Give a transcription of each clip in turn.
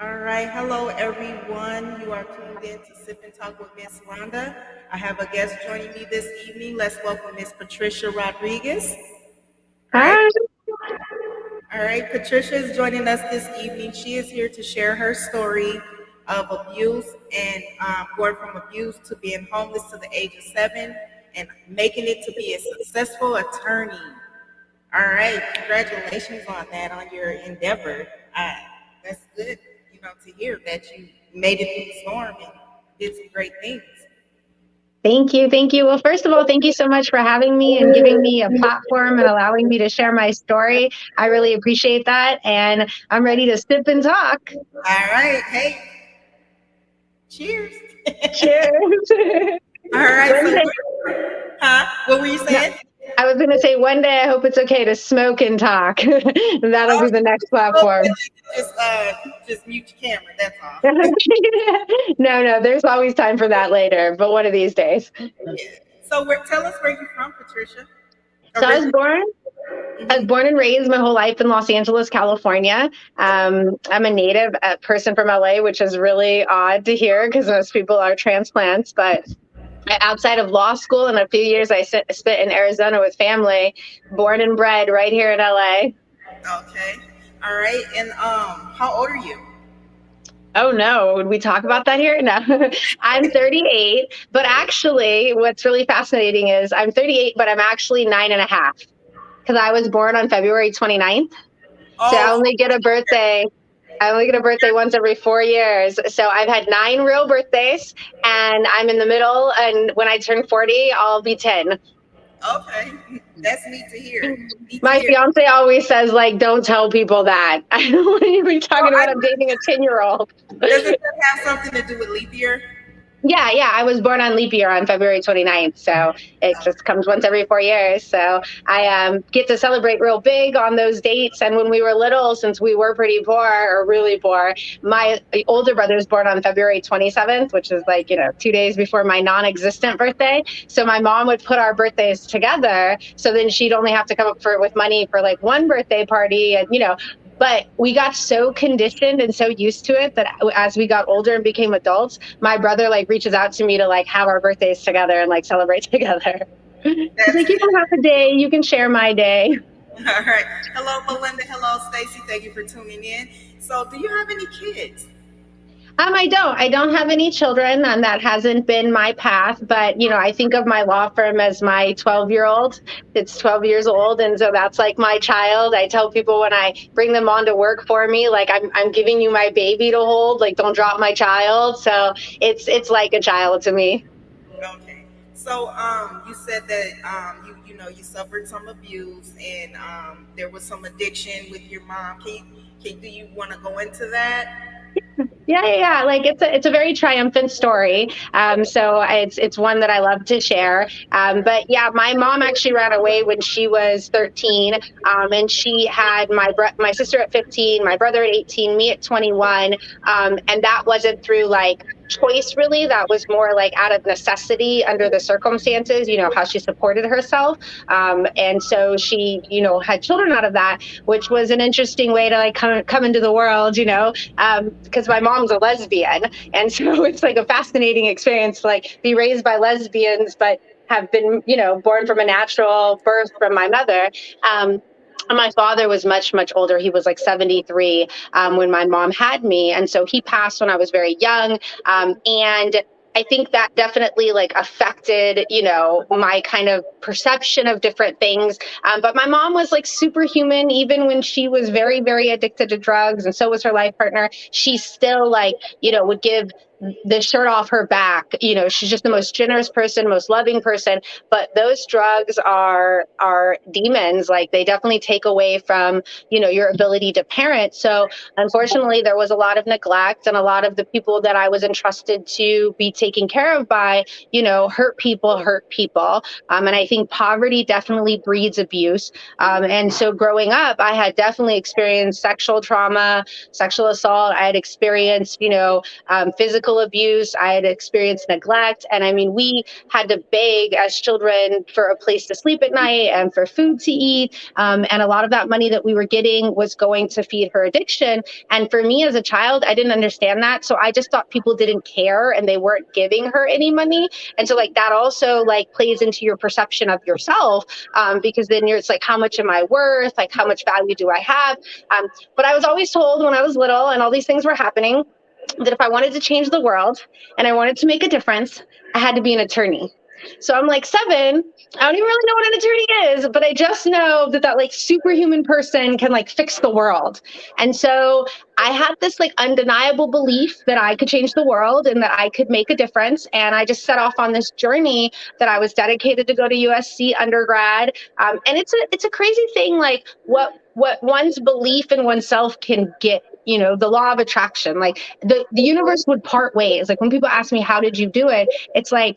All right. Hello, everyone. You are tuned in to Sip and Talk with Ms.Londa. I have a guest joining me this evening. Let's welcome Ms. Patricia Rodriguez. All right. Hi. All right. Patricia is joining us this evening. She is here to share her story of abuse and going from abuse to being homeless to the age of 7 and making it to be a successful attorney. All right. Congratulations on that, on your endeavor. That's good, to hear that you made it through the storm and did some great things. Thank you. Thank you. Well, first of all, thank you so much for having me and giving me a platform and allowing me to share my story. I really appreciate that. And I'm ready to sip and talk. All right. Hey, cheers. Cheers. All right. One day, What were you no, saying? I was going to say one day I hope it's okay to smoke and talk. That'll Oh, be the next so platform. just, just mute your camera. That's all. No, there's always time for that later, but one of these days. Yeah. So, tell us where you're from, Patricia. So I was born and raised my whole life in Los Angeles, California. I'm a native person from LA, which is really odd to hear because most people are transplants. But outside of law school and a few years I spent in Arizona with family, born and bred right here in LA. Okay. All right. And how old are you? Oh no, would we talk about that here? No, I'm 38, but actually what's really fascinating is I'm 38, but I'm actually 9.5 because I was born on February 29th. So Oh, I only get a birthday once every 4 years. So I've had 9 real birthdays and I'm in the middle. And when I turn 40, I'll be 10. okay. That's neat to hear. Neat to My hear. fiance always says, like, don't tell people that. I don't want you to be So talking about I'm dating a 10-year-old. does it have something to do with leap year? Yeah. I was born on leap year on February 29th. So it just comes once every 4 years. So I get to celebrate real big on those dates. And when we were little, since we were pretty poor or really poor, my older brother was born on February 27th, which is like, 2 days before my non existent birthday. So my mom would put our birthdays together. So then she'd only have to come up with money for like one birthday party. And, but we got so conditioned and so used to it that as we got older and became adults, my brother like reaches out to me to like have our birthdays together and like celebrate together. He's like, you can have a day, you can share my day. All right. Hello, Melinda. Hello, Stacy. Thank you for tuning in. So, do you have any kids? I don't have any children, and that hasn't been my path. But I think of my law firm as my 12-year-old. It's 12 years old, and so that's like my child. I tell people when I bring them on to work for me, like I'm giving you my baby to hold. Like don't drop my child. So it's like a child to me. Okay. So, you said that you suffered some abuse and there was some addiction with your mom. Do you want to go into that? Yeah. Like it's a very triumphant story. So it's one that I love to share. But yeah, my mom actually ran away when she was 13, and she had my sister at 15, my brother at 18, me at 21, and that wasn't through like choice really. That was more like out of necessity under the circumstances. How she supported herself, and so she had children out of that, which was an interesting way to like come into the world. Because my mom's a lesbian, and so it's like a fascinating experience to like be raised by lesbians, but have been born from a natural birth from my mother. My father was much, much older. He was like 73 when my mom had me. And so he passed when I was very young. And I think that definitely like affected, my kind of perception of different things. But my mom was like superhuman, even when she was very, very addicted to drugs. And so was her life partner. She still like, would give the shirt off her back. She's just the most generous person, most loving person. But those drugs are demons. Like they definitely take away from, your ability to parent. So unfortunately, there was a lot of neglect, and a lot of the people that I was entrusted to be taken care of by, hurt people. And I think poverty definitely breeds abuse. And so growing up, I had definitely experienced sexual trauma, sexual assault. I had experienced, physical physical abuse. I had experienced neglect. And I mean, we had to beg as children for a place to sleep at night and for food to eat. And a lot of that money that we were getting was going to feed her addiction. And for me as a child, I didn't understand that. So I just thought people didn't care and they weren't giving her any money. And so like that also like plays into your perception of yourself, because then it's like, how much am I worth? Like, how much value do I have? But I was always told when I was little and all these things were happening that if I wanted to change the world and I wanted to make a difference, I had to be an attorney. So I'm like 7. I don't even really know what an attorney is, but I just know that that like superhuman person can like fix the world. And so I had this like undeniable belief that I could change the world and that I could make a difference. And I just set off on this journey that I was dedicated to go to USC undergrad. And it's a crazy thing, like what one's belief in oneself can get. You know, the law of attraction, like the universe would part ways. Like when people ask me, how did you do it? It's like,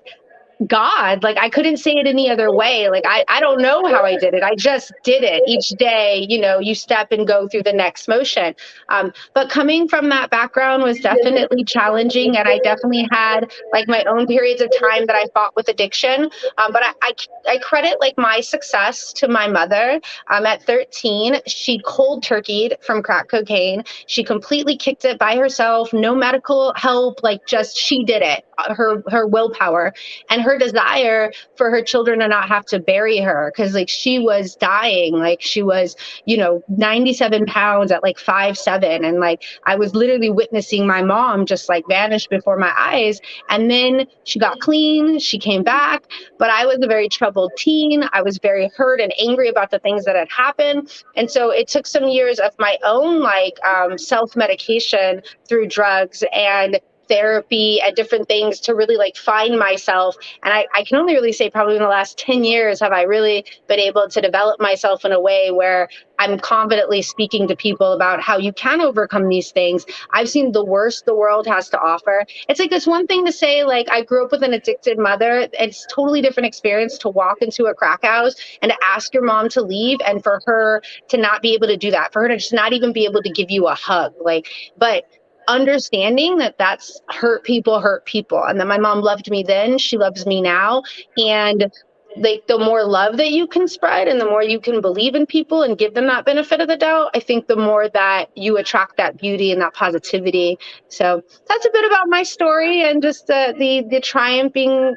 God, like I couldn't say it any other way. Like I don't know how I did it. I just did it each day. You know, you step and go through the next motion. But coming from that background was definitely challenging. And I definitely had like my own periods of time that I fought with addiction. But I credit like my success to my mother. At 13, she cold turkeyed from crack cocaine. She completely kicked it by herself, no medical help, like just she did it, her willpower and her desire for her children to not have to bury her, because like she was dying, like she was 97 pounds at like 5'7", and like I was literally witnessing my mom just like vanish before my eyes. And then she got clean, she came back, but I was a very troubled teen. I was very hurt and angry about the things that had happened. And so it took some years of my own like self-medication through drugs and therapy and different things to really like find myself. And I can only really say probably in the last 10 years have I really been able to develop myself in a way where I'm confidently speaking to people about how you can overcome these things. I've seen the worst the world has to offer. It's like, it's one thing to say, like, I grew up with an addicted mother. It's a totally different experience to walk into a crack house and to ask your mom to leave and for her to not be able to do that, for her to just not even be able to give you a hug. Like, but understanding that that's hurt people, and that my mom loved me then, she loves me now. And like the more love that you can spread and the more you can believe in people and give them that benefit of the doubt, I think the more that you attract that beauty and that positivity. So that's a bit about my story and just the triumphing,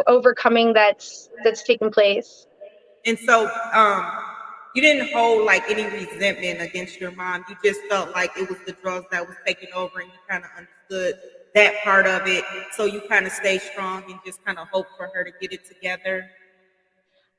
overcoming that's taken place. And so, you didn't hold like any resentment against your mom. You just felt like it was the drugs that was taking over, and you kind of understood that part of it. So you kind of stayed strong and just kind of hoped for her to get it together.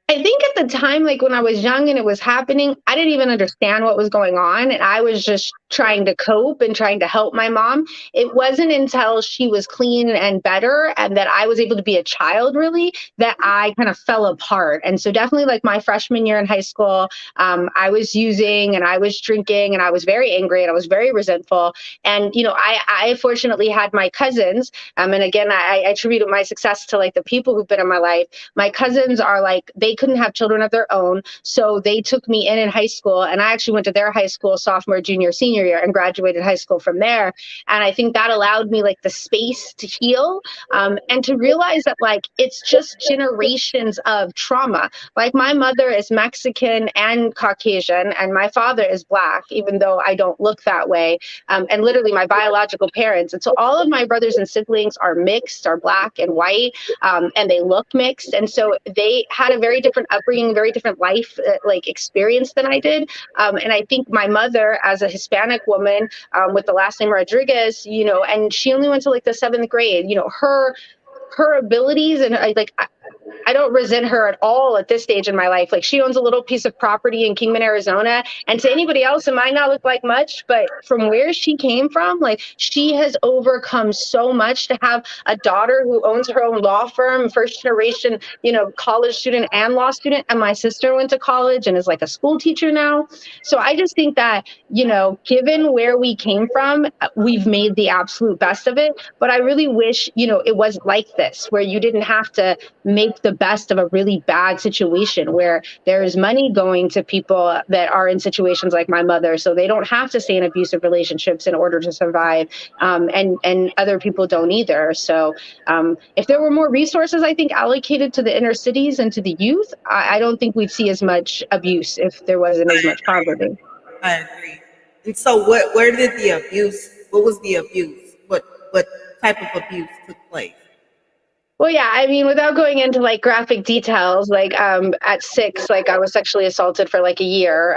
I think at the time, like when I was young and it was happening, I didn't even understand what was going on. And I was just trying to cope and trying to help my mom. It wasn't until she was clean and better and that I was able to be a child really that I kind of fell apart. And so definitely like my freshman year in high school, I was using and I was drinking and I was very angry and I was very resentful. And, I fortunately had my cousins. And again, I attribute my success to like the people who've been in my life. My cousins are like, they couldn't have children of their own. So they took me in high school, and I actually went to their high school sophomore, junior, senior year and graduated high school from there. And I think that allowed me like the space to heal, and to realize that like it's just generations of trauma. Like my mother is Mexican and Caucasian, and my father is Black, even though I don't look that way. And literally my biological parents. And so all of my brothers and siblings are mixed, are Black and white, and they look mixed. And so they had a very different upbringing, very different life like experience than I did. And I think my mother, as a Hispanic woman with the last name Rodriguez, and she only went to like the 7th grade, her abilities and I don't resent her at all at this stage in my life. Like she owns a little piece of property in Kingman, Arizona. And to anybody else, it might not look like much, but from where she came from, like she has overcome so much to have a daughter who owns her own law firm, first generation, college student and law student. And my sister went to college and is like a school teacher now. So I just think that, given where we came from, we've made the absolute best of it. But I really wish, it wasn't like this, where you didn't have to make the the best of a really bad situation where there is money going to people that are in situations like my mother, so they don't have to stay in abusive relationships in order to survive, and other people don't either. So if there were more resources, I think, allocated to the inner cities and to the youth, I don't think we'd see as much abuse if there wasn't as much poverty. I agree. And so, where did the abuse? What was the abuse? What type of abuse took place? Well, yeah, I mean, without going into like graphic details, like at 6, like I was sexually assaulted for like a year.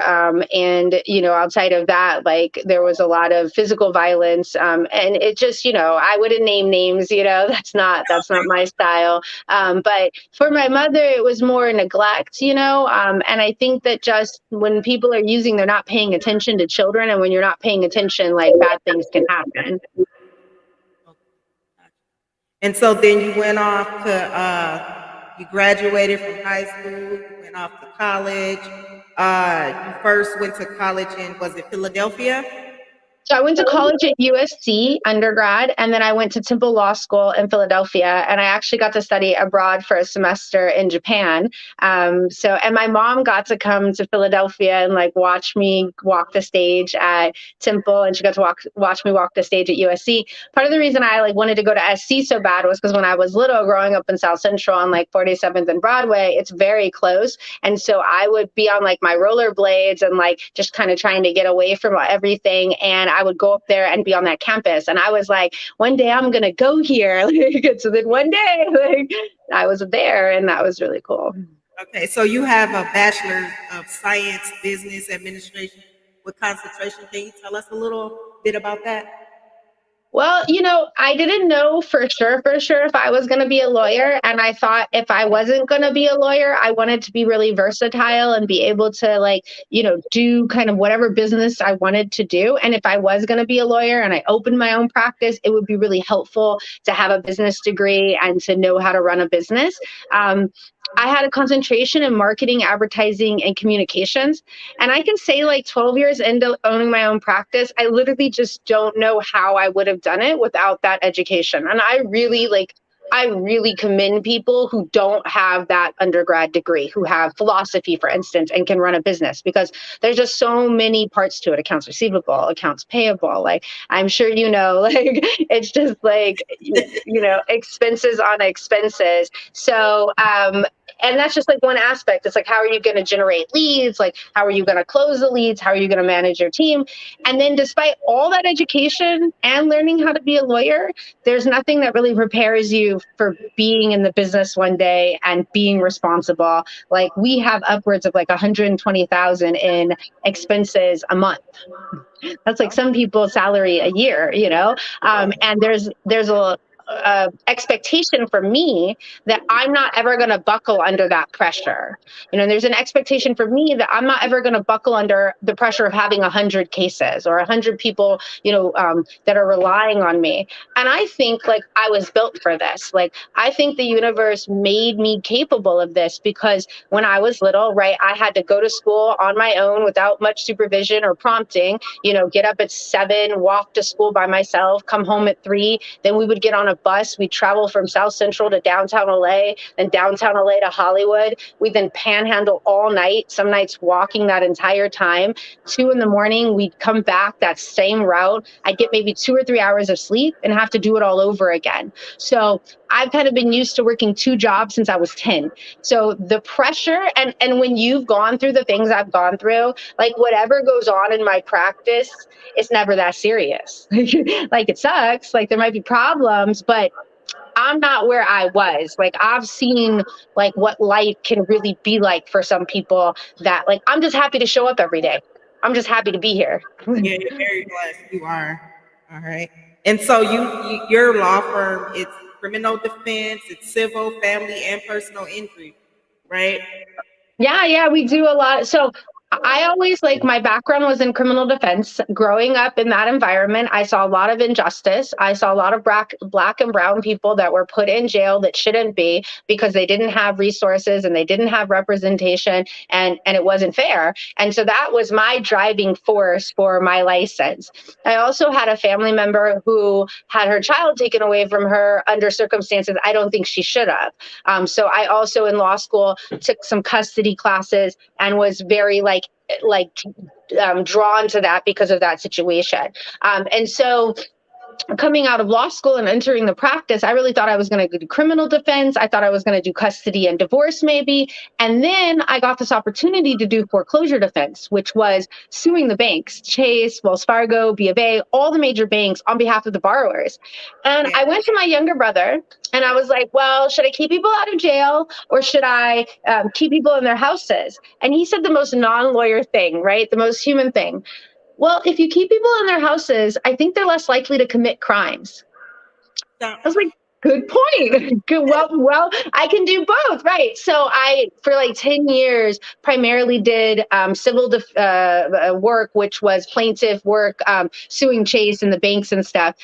And, outside of that, like there was a lot of physical violence. And it just, I wouldn't name names, that's not my style. But for my mother, it was more neglect, and I think that just when people are using, they're not paying attention to children. And when you're not paying attention, like bad things can happen. And so then you went off to, you graduated from high school, you went off to college. You first went to college in, was it Philadelphia? So I went to college at USC undergrad, and then I went to Temple Law School in Philadelphia, and I actually got to study abroad for a semester in Japan. And my mom got to come to Philadelphia and like watch me walk the stage at Temple, and she got to watch me walk the stage at USC. Part of the reason I like wanted to go to SC so bad was because when I was little, growing up in South Central on like 47th and Broadway, it's very close, and so I would be on like my rollerblades and like just kind of trying to get away from everything, and I would go up there and be on that campus. And I was like, one day I'm going to go here. So then one day, I was there, and that was really cool. Okay, so you have a Bachelor of Science Business Administration with concentration. Can you tell us a little bit about that? Well, I didn't know for sure if I was going to be a lawyer. And I thought if I wasn't going to be a lawyer, I wanted to be really versatile and be able to do kind of whatever business I wanted to do. And if I was going to be a lawyer and I opened my own practice, it would be really helpful to have a business degree and to know how to run a business. I had a concentration in marketing, advertising, and communications. And I can say like 12 years into owning my own practice, I literally just don't know how I would have done it without that education. And I really commend people who don't have that undergrad degree, who have philosophy, for instance, and can run a business, because there's just so many parts to it: accounts receivable, accounts payable. Like, I'm sure like it's just like, expenses on expenses. So, and that's just like one aspect. It's like, how are you going to generate leads? Like, how are you going to close the leads? How are you going to manage your team? And then despite all that education and learning how to be a lawyer, there's nothing that really prepares you for being in the business one day and being responsible. Like, we have upwards of like 120,000 in expenses a month. That's like some people's salary a year, and there's a expectation for me that I'm not ever going to buckle under that pressure. There's an expectation for me that I'm not ever going to buckle under the pressure of having 100 cases or 100 people, that are relying on me. And I think like I was built for this. Like, I think the universe made me capable of this, because when I was little, right, I had to go to school on my own without much supervision or prompting, get up at 7, walk to school by myself, come home at 3. Then we would get on a bus. We'd travel from South Central to downtown LA, and downtown LA to Hollywood. We then panhandle all night, some nights walking that entire time. 2 a.m, we'd come back that same route. I'd get maybe 2 or 3 hours of sleep and have to do it all over again. So I've kind of been used to working 2 jobs since I was 10. So the pressure, and when you've gone through the things I've gone through, like whatever goes on in my practice, it's never that serious. Like, it sucks. Like, there might be problems, but I'm not where I was. Like, I've seen like what life can really be like for some people, that like, I'm just happy to show up every day. I'm just happy to be here. Yeah, you're very blessed. You are. All right. And so your law firm, it's criminal defense, it's civil, family, and personal injury, right? Yeah, we do a lot. So I always like my background was in criminal defense. Growing up in that environment, I saw a lot of injustice. I saw a lot of black and brown people that were put in jail that shouldn't be because they didn't have resources and they didn't have representation, and it wasn't fair. And so that was my driving force for my license. I also had a family member who had her child taken away from her under circumstances I don't think she should have. So I also in law school took some custody classes and was very like drawn to that because of that situation. And so coming out of law school and entering the practice, I really thought I was going to do criminal defense. I thought I was going to do custody and divorce maybe. And then I got this opportunity to do foreclosure defense, which was suing the banks, Chase, Wells Fargo, B of A, all the major banks on behalf of the borrowers. And Yeah. I went to my younger brother and I was like, well, should I keep people out of jail or should I keep people in their houses? And he said the most non-lawyer thing, right? The most human thing. Well, if you keep people in their houses, I think they're less likely to commit crimes. So, I was like, good point. Good. Well, I can do both, right? So I, for like 10 years, primarily did civil work, which was plaintiff work, suing Chase and the banks and stuff.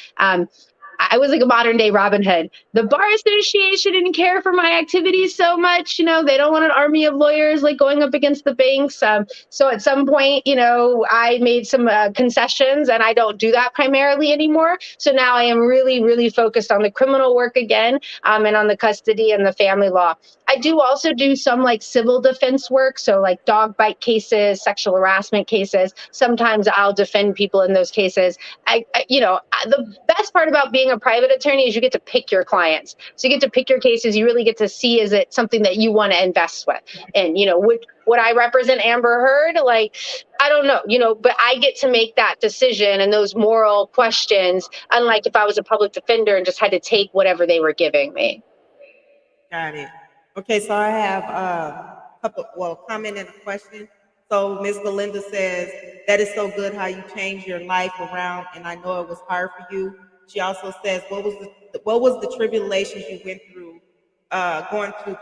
I was like a modern day Robin Hood. The Bar Association didn't care for my activities so much. You know, they don't want an army of lawyers like going up against the banks. So at some point, you know, I made some concessions and I don't do that primarily anymore. So now I am really, really focused on the criminal work again, and on the custody and the family law. I do also do some like civil defense work. So like dog bite cases, sexual harassment cases. Sometimes I'll defend people in those cases. The best part about being a private attorney is you get to pick your clients. So you get to pick your cases. You really get to see, is it something that you want to invest with? And, you know, would I represent Amber Heard? Like, I don't know, you know, but I get to make that decision and those moral questions, unlike if I was a public defender and just had to take whatever they were giving me. got it. Okay, so I have comment and a question. So Ms. Belinda says, that is so good how you changed your life around, and I know it was hard for you. She also says, what was the tribulations you went through going to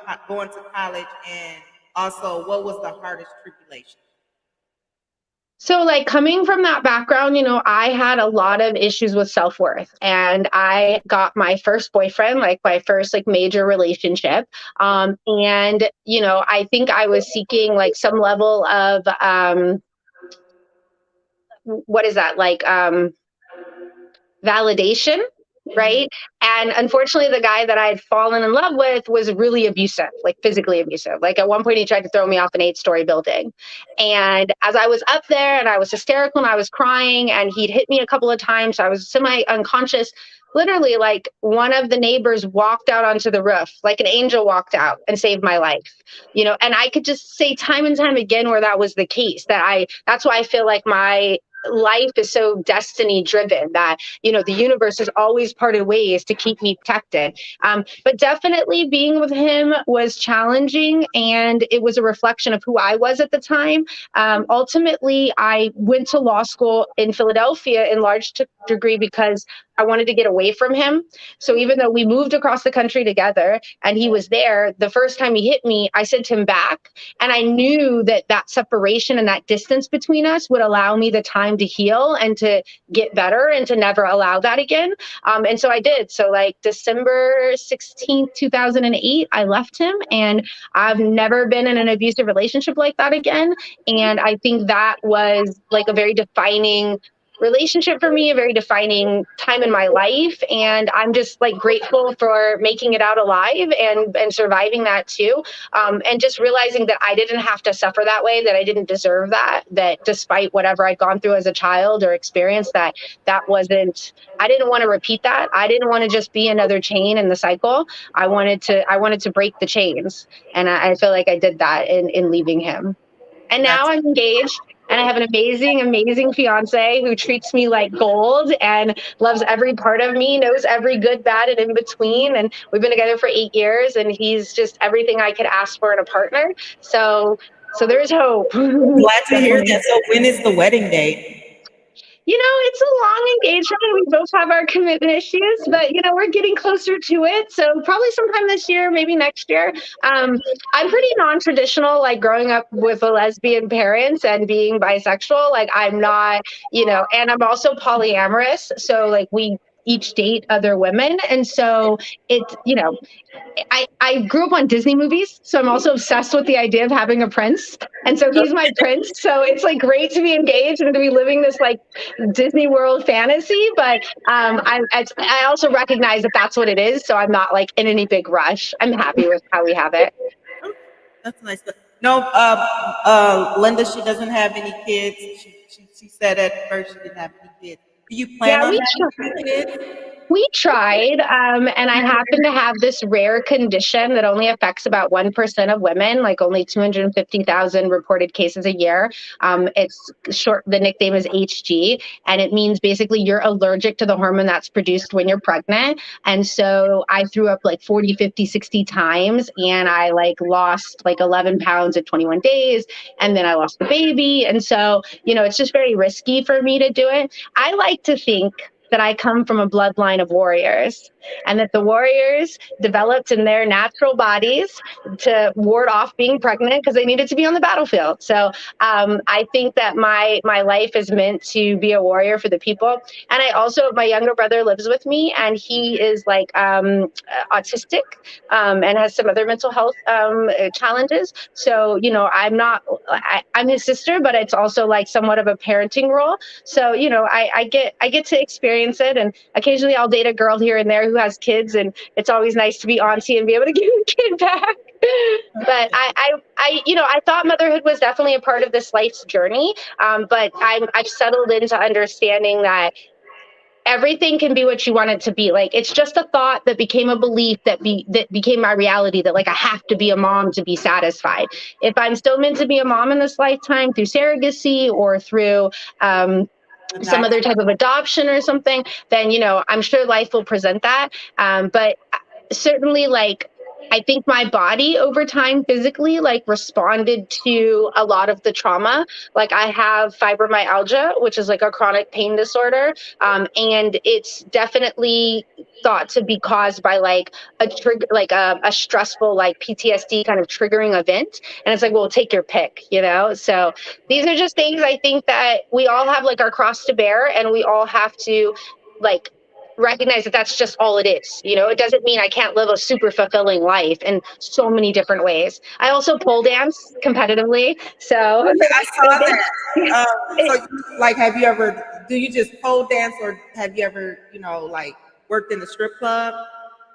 college, and also what was the hardest tribulation? So, like, coming from that background, you know, I had a lot of issues with self-worth, and I got my first boyfriend, like my first like major relationship. And, you know, I think I was seeking like some level of, what is that? Like, validation, Hmm. right? And unfortunately, the guy that I had fallen in love with was really abusive, like physically abusive. Like at one point, he tried to throw me off an 8-story building. And as I was up there and I was hysterical and I was crying, and he'd hit me a couple of times, so I was semi unconscious. Literally, like one of the neighbors walked out onto the roof, like an angel walked out and saved my life. You know, and I could just say time and time again where that was the case. That's why I feel like my life is so destiny driven, that you know the universe has always parted ways to keep me protected. But definitely being with him was challenging, and it was a reflection of who I was at the time. Ultimately, I went to law school in Philadelphia in large degree because I wanted to get away from him. So even though we moved across the country together and he was there, the first time he hit me, I sent him back. And I knew that that separation and that distance between us would allow me the time to heal and to get better and to never allow that again. And so I did. So like December 16th, 2008, I left him, and I've never been in an abusive relationship like that again. And I think that was like a very defining relationship for me, a very defining time in my life. And I'm just like grateful for making it out alive and surviving that too. And just realizing that I didn't have to suffer that way, that I didn't deserve that, that despite whatever I'd gone through as a child or experienced, that wasn't, I didn't want to repeat that. I didn't want to just be another chain in the cycle. I wanted to break the chains. And I feel like I did that in leaving him. And now Gotcha. I'm engaged and I have an amazing, amazing fiance who treats me like gold and loves every part of me, knows every good, bad, and in between. And we've been together for 8 years, and he's just everything I could ask for in a partner. So there's hope. Glad to hear Definitely. that. So when is the wedding date? It's a long engagement. We both have our commitment issues, but we're getting closer to it. So probably sometime this year, maybe next year. I'm pretty non-traditional, like growing up with a lesbian parents and being bisexual. Like I'm not, and I'm also polyamorous. So like we each date other women. And so it's, I grew up on Disney movies, so I'm also obsessed with the idea of having a prince. And so he's my prince. So it's like great to be engaged and to be living this like Disney World fantasy. But I also recognize that that's what it is. So I'm not like in any big rush. I'm happy with how we have it. That's nice. No, Linda, she doesn't have any kids. She said at first she didn't have any kids. Do you plan Yeah, on having any kids? we tried, and I happen to have this rare condition that only affects about 1% of women, like only 250,000 reported cases a year. It's short, the nickname is HG, and it means basically you're allergic to the hormone that's produced when you're pregnant. And so I threw up like 40, 50, 60 times, and I like lost like 11 pounds at 21 days, and then I lost the baby. And so, it's just very risky for me to do it. I like to think that I come from a bloodline of warriors and that the warriors developed in their natural bodies to ward off being pregnant because they needed to be on the battlefield. So I think that my life is meant to be a warrior for the people. And I also, my younger brother lives with me, and he is like autistic and has some other mental health challenges. So, I'm his sister, but it's also like somewhat of a parenting role. So, I get to experience it, and occasionally I'll date a girl here and there who has kids, and it's always nice to be auntie and be able to give a kid back. But I thought motherhood was definitely a part of this life's journey. But I've settled into understanding that everything can be what you want it to be. Like it's just a thought that became a belief that became my reality, that like I have to be a mom to be satisfied. If I'm still meant to be a mom in this lifetime through surrogacy or through some other type of adoption or something, then I'm sure life will present that. But certainly, like, I think my body over time physically like responded to a lot of the trauma. Like I have fibromyalgia, which is like a chronic pain disorder, and it's definitely thought to be caused by like a trigger, like a stressful like PTSD kind of triggering event. And it's like, well, take your pick, So these are just things I think that we all have like our cross to bear, and we all have to like recognize that that's just all it is. It doesn't mean I can't live a super fulfilling life in so many different ways. I also pole dance competitively. So I saw that. Like, do you just pole dance, or have you ever, like worked in the strip club?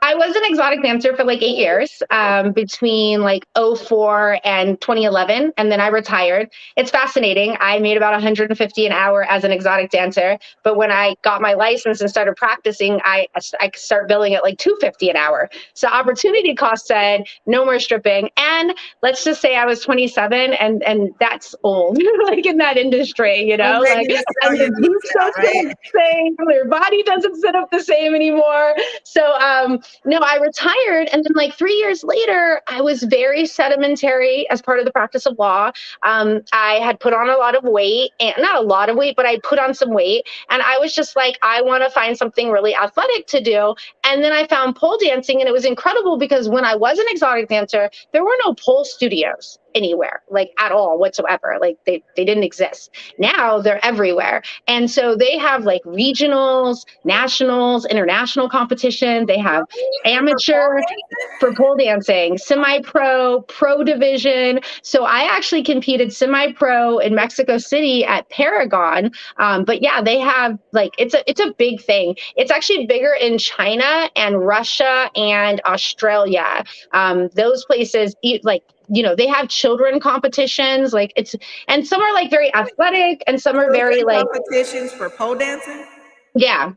I was an exotic dancer for like 8 years, between like '04 and 2011, and then I retired. It's fascinating. I made about 150 an hour as an exotic dancer, but when I got my license and started practicing, I start billing at like 250 an hour. So opportunity cost said no more stripping, and let's just say I was 27, and that's old, like in that industry, like, and the boots don't sit up the same, their body doesn't sit up the same anymore. So no, I retired, and then like 3 years later, I was very sedimentary as part of the practice of law. I had put on a lot of weight, and not a lot of weight, but I put on some weight, and I was just like, I want to find something really athletic to do. And then I found pole dancing, and it was incredible because when I was an exotic dancer, there were no pole studios anywhere, like at all whatsoever. Like they didn't exist. Now they're everywhere. And so they have like regionals, nationals, international competition. They have amateur for pole dancing, semi-pro, pro division. So I actually competed semi-pro in Mexico City at Paragon. But yeah, they have like, it's a big thing. It's actually bigger in China and Russia and Australia. Those places they have children competitions, like and some are like very athletic, and some are very like competitions for pole dancing. Yeah.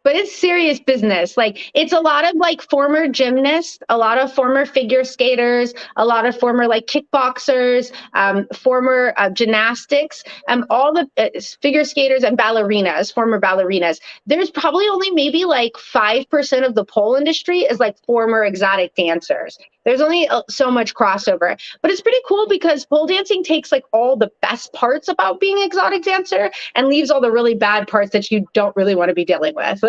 But it's serious business. Like it's a lot of like former gymnasts, a lot of former figure skaters, a lot of former like kickboxers, former gymnastics, all the figure skaters and ballerinas, former ballerinas. There's probably only maybe like 5% of the pole industry is like former exotic dancers. There's only so much crossover, but it's pretty cool because pole dancing takes like all the best parts about being an exotic dancer and leaves all the really bad parts that you don't really want to be dealing with.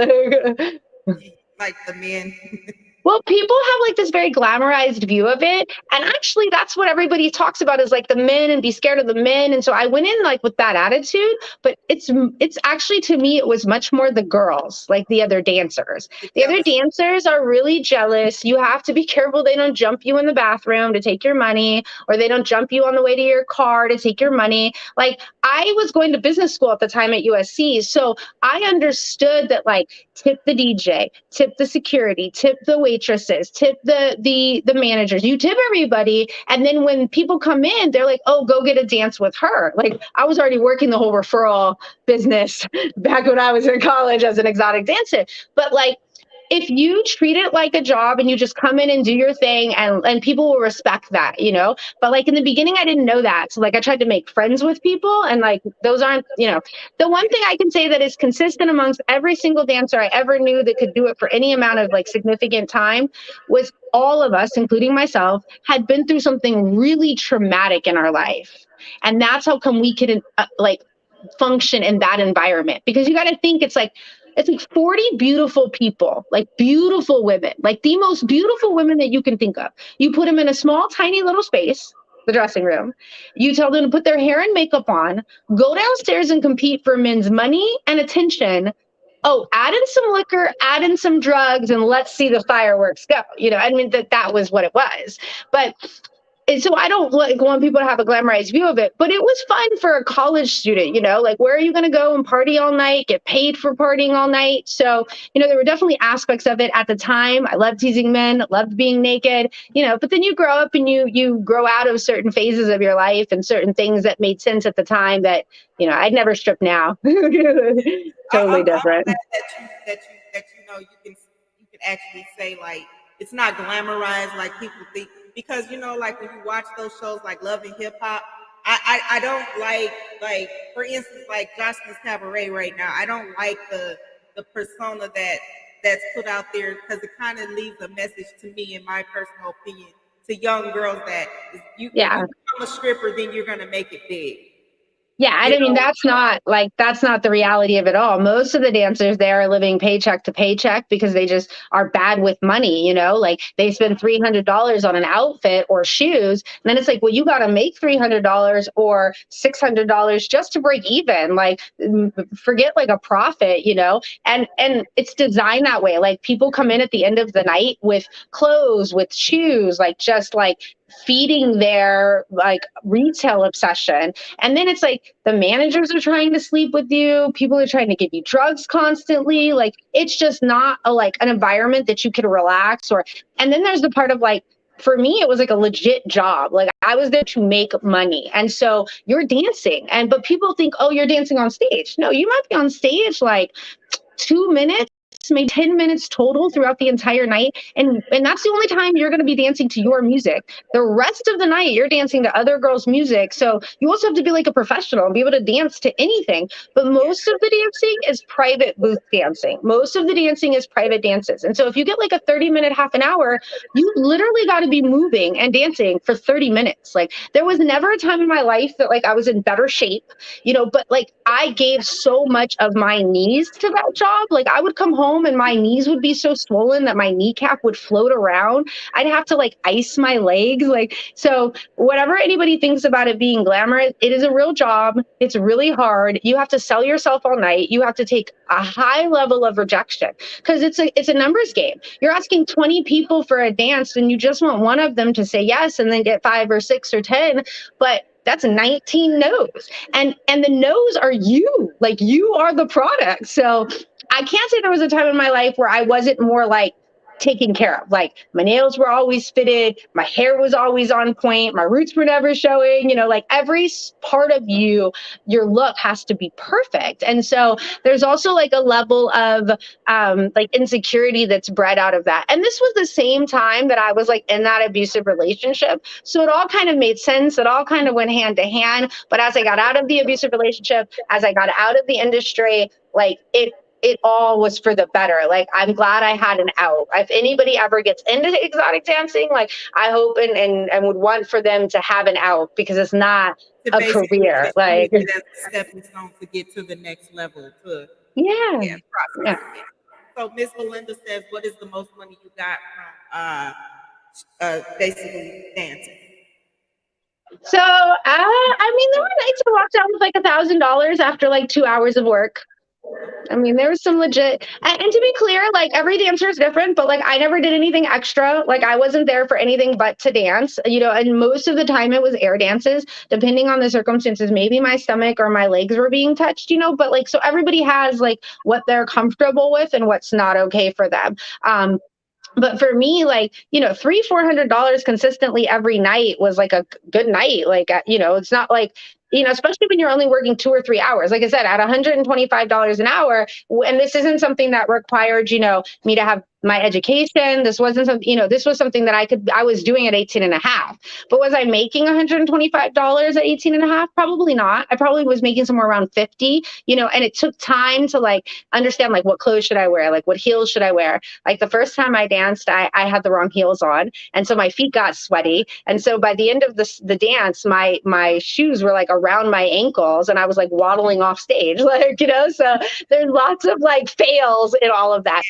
Like the men. Well, people have like this very glamorized view of it. And actually, that's what everybody talks about is like the men and be scared of the men. And so I went in like with that attitude, but it's actually to me, it was much more the girls, like the other dancers. The The other jealousy. dancers are really jealous. You have to be careful they don't jump you in the bathroom to take your money, or they don't jump you on the way to your car to take your money. Like I was going to business school at the time at USC. So I understood that like tip the DJ, tip the security, tip the waitresses, tip the managers. You tip everybody, and then when people come in, they're like, "Oh, go get a dance with her." Like I was already working the whole referral business back when I was in college as an exotic dancer, but like if you treat it like a job and you just come in and do your thing and people will respect that, you know. But like in the beginning I didn't know that, so like I tried to make friends with people, and like those aren't, you know. The one thing I can say that is consistent amongst every single dancer I ever knew that could do it for any amount of like significant time was all of us, including myself, had been through something really traumatic in our life, and that's how come we could like function in that environment. Because you got to think it's like 40 beautiful people, like beautiful women, like the most beautiful women that you can think of. You put them in a small tiny little space, the dressing room. You tell them to put their hair and makeup on, go downstairs and compete for men's money and attention. Oh, add in some liquor, add in some drugs, and let's see the fireworks go. You know, I mean, that was what it was. But and so I don't like want people to have a glamorized view of it, but it was fun for a college student, you know, like where are you going to go and party all night, get paid for partying all night? So, you know, there were definitely aspects of it at the time. I loved teasing men, loved being naked, you know, but then you grow up and you grow out of certain phases of your life and certain things that made sense at the time that, you know, I'd never strip now. Totally I'm different. glad that you know you can actually say like it's not glamorized like people think, because you know like when you watch those shows like Love and Hip Hop, I don't like for instance like Jocelyn's Cabaret right now. I don't like the persona that's put out there because it kind of leaves a message to me, in my personal opinion, to young girls that you if you Yeah. become a stripper, then you're gonna make it big. Yeah, You I mean know, that's not the reality of it all. Most of the dancers there are living paycheck to paycheck because they just are bad with money, you know? Like they spend $300 on an outfit or shoes, and then it's like, well, you got to make $300 or $600 just to break even. Like forget like a profit, you know? And it's designed that way. Like people come in at the end of the night with clothes, with shoes, like just like feeding their like retail obsession. And then it's like the managers are trying to sleep with you. People are trying to give you drugs constantly. Like it's just not a like an environment that you can relax or. And then there's the part of like for me it was like a legit job. Like I was there to make money. And so you're dancing and but people think, "Oh, you're dancing on stage." No, you might be on stage like 2 minutes, maybe 10 minutes total throughout the entire night. And that's the only time you're going to be dancing to your music. The rest of the night, you're dancing to other girls' music. So you also have to be like a professional and be able to dance to anything. But yeah. most of the dancing is private booth dancing. Most of the dancing is private dances. And so if you get like a 30-minute, half an hour, you literally got to be moving and dancing for 30 minutes. Like there was never a time in my life that like I was in better shape, you know, but like I gave so much of my knees to that job. Like I would come home and my knees would be so swollen that my kneecap would float around. I'd have to like ice my legs. Like, so whatever anybody thinks about it being glamorous, it is a real job. It's really hard. You have to sell yourself all night. You have to take a high level of rejection because it's a numbers game. You're asking 20 people for a dance and you just want one of them to say yes and then get 5 or 6 or 10. But that's 19 no's. And the no's are you. Like you are the product. So I can't say there was a time in my life where I wasn't more like taken care of. Like my nails were always fitted, my hair was always on point, my roots were never showing, you know, like every part of you, your look has to be perfect. And so there's also like a level of like insecurity that's bred out of that. And this was the same time that I was like in that abusive relationship. So it all kind of made sense. It all kind of went hand to hand. But as I got out of the abusive relationship, as I got out of the industry, like it all was for the better. Like, I'm glad I had an out. If anybody ever gets into exotic dancing, like, I hope and would want for them to have an out, because it's not To a basically career. just use Like, it as a stepping stone to get to the next level to, yeah, yeah, yeah. process. Yeah. So Miss Melinda says, what is the most money you got from basically dancing? So, I mean, there were nights I walked out with like $1,000 after like 2 hours of work. I mean, there was some legit, and to be clear, like, every dancer is different, but like, I never did anything extra. Like, I wasn't there for anything but to dance, and most of the time it was air dances, depending on the circumstances. Maybe my stomach or my legs were being touched, but like, so everybody has like what they're comfortable with and what's not okay for them. But for me, like, $300-400 consistently every night was like a good night. Like, it's not like, especially when you're only working 2 or 3 hours, like I said, at $125 an hour. And this isn't something that required, me to have my education. This wasn't something, this was something that I was doing at 18 and a half. But was I making $125 at 18 and a half? Probably not. I probably was making somewhere around 50, and it took time to like understand, like, what clothes should I wear? Like, what heels should I wear? Like, the first time I danced, I had the wrong heels on, and so my feet got sweaty. And so by the end of the dance, my shoes were like around my ankles, and I was like waddling off stage, like, So there's lots of like fails in all of that.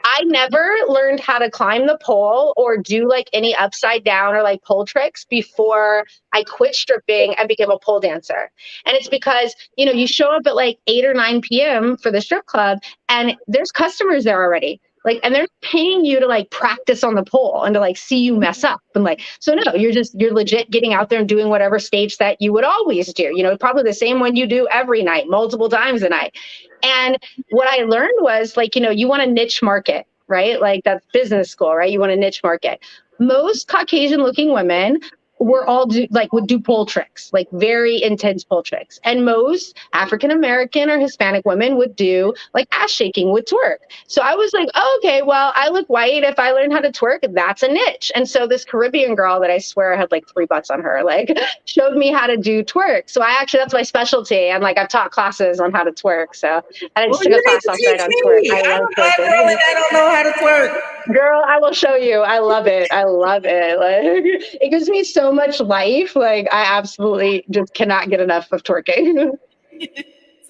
I never learned how to climb the pole or do like any upside down or like pole tricks before I quit stripping and became a pole dancer. And it's because, you show up at like 8 or 9 p.m. for the strip club, and there's customers there already. Like, and they're paying you to like practice on the pole and to like see you mess up. And like, so no, you're legit getting out there and doing whatever stage that you would always do, probably the same one you do every night, multiple times a night. And what I learned was, like, you want a niche market, right? Like, that's business school, right? You want a niche market. Most Caucasian looking women would do pole tricks, like very intense pole tricks. And most African American or Hispanic women would do like ass shaking, would twerk. So I was like, oh, okay, well, I look white. If I learn how to twerk, that's a niche. And so this Caribbean girl that I swear had like 3 butts on her, like, showed me how to do twerk. So that's my specialty. And like, I've taught classes on how to twerk. So I Well, just took you a need class to last night teach on twerk. me. I love I'm twerking. girl and I don't know how to twerk. Girl, I will show you. I love it. I love it. Like, it gives me so much life. Like, I absolutely just cannot get enough of twerking.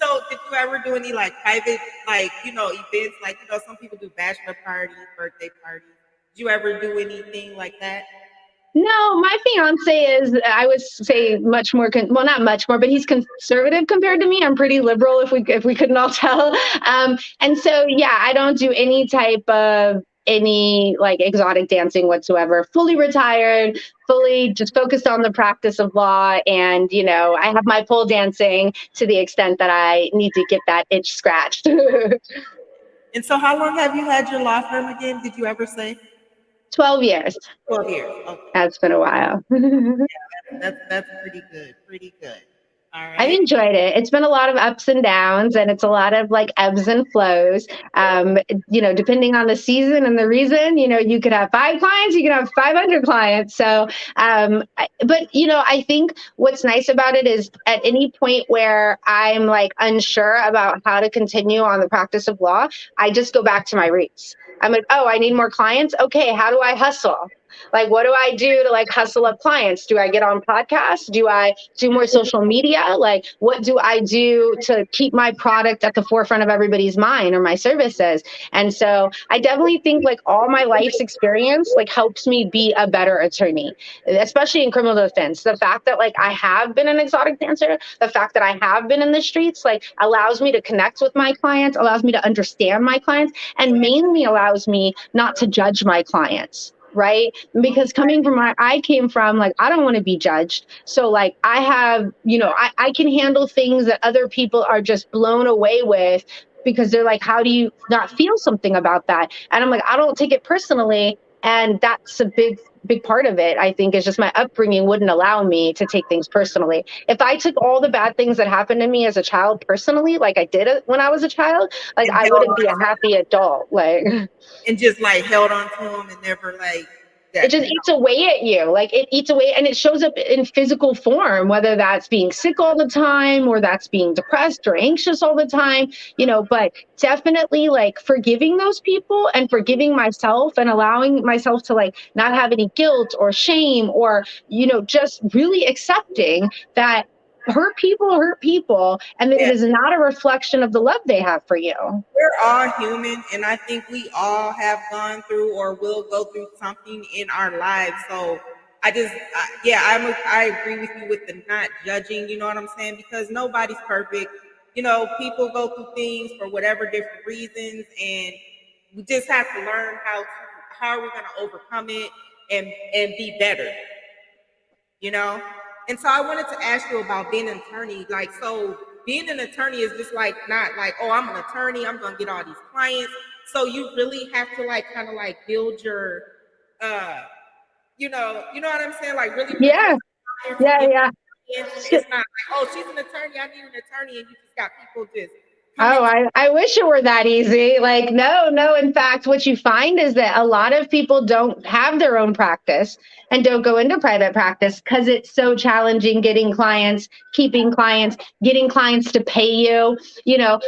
So, did you ever do any like private, like, events? Like, some people do bachelor parties, birthday parties. Did you ever do anything like that? No, my fiance is, I would say, much more, well, not much more, but he's conservative compared to me. I'm pretty liberal, if we couldn't all tell. And so, yeah, I don't do any type of any like exotic dancing whatsoever. Fully retired, fully just focused on the practice of law. And, I have my pole dancing to the extent that I need to get that itch scratched. And so, how long have you had your law firm again? Did you ever say? 12 years. 12 years. Okay. That's been a while. That's pretty good. Pretty good. All I've right. enjoyed it. It's been a lot of ups and downs, and it's a lot of like ebbs and flows. Depending on the season and the reason, you could have 5 clients, you could have 500 clients. So, I think what's nice about it is at any point where I'm like unsure about how to continue on the practice of law, I just go back to my roots. I'm like, oh, I need more clients. Okay, how do I hustle? Like, what do I do to like hustle up clients? Do I get on podcasts? Do I do more social media? Like, what do I do to keep my product at the forefront of everybody's mind, or my services? And so I definitely think like all my life's experience like helps me be a better attorney, especially in criminal defense. The fact that like I have been an exotic dancer, the fact that I have been in the streets, like, allows me to connect with my clients, allows me to understand my clients, and mainly allows me not to judge my clients. Right. Because coming from I came from, like, I don't want to be judged. So like, I have, I can handle things that other people are just blown away with, because they're like, how do you not feel something about that? And I'm like, I don't take it personally. And that's a big part of it, I think, is just my upbringing wouldn't allow me to take things personally. If I took all the bad things that happened to me as a child personally, like I did it when I was a child, like, And I held wouldn't on be a happy adult. Like, and just like held on to them and never like It that just eats away at you. Like it eats away and it shows up in physical form, whether that's being sick all the time or that's being depressed or anxious all the time, but definitely like forgiving those people and forgiving myself and allowing myself to like not have any guilt or shame or, just really accepting that hurt people and that it yeah, is not a reflection of the love they have for you. we're all human, and I think we all have gone through or will go through something in our lives. So yeah, I agree with you with the not judging. You know what I'm saying? Because nobody's perfect. People go through things for whatever different reasons, and we just have to learn how are we going to overcome it and be better. you know? And so I wanted to ask you about being an attorney. Like, so being an attorney is just like not like, oh, I'm an attorney, I'm gonna get all these clients. So you really have to like kind of like build your uh you know what I'm saying? Like really put Yeah, yourself out there to yeah, get yeah. clients. And So, it's not like, oh, she's an attorney, I need an attorney, and you just got people just coming oh, to I wish it were that easy. Like, no, no. In fact, what you find is that a lot of people don't have their own practice and don't go into private practice because it's so challenging getting clients, keeping clients, getting clients to pay you,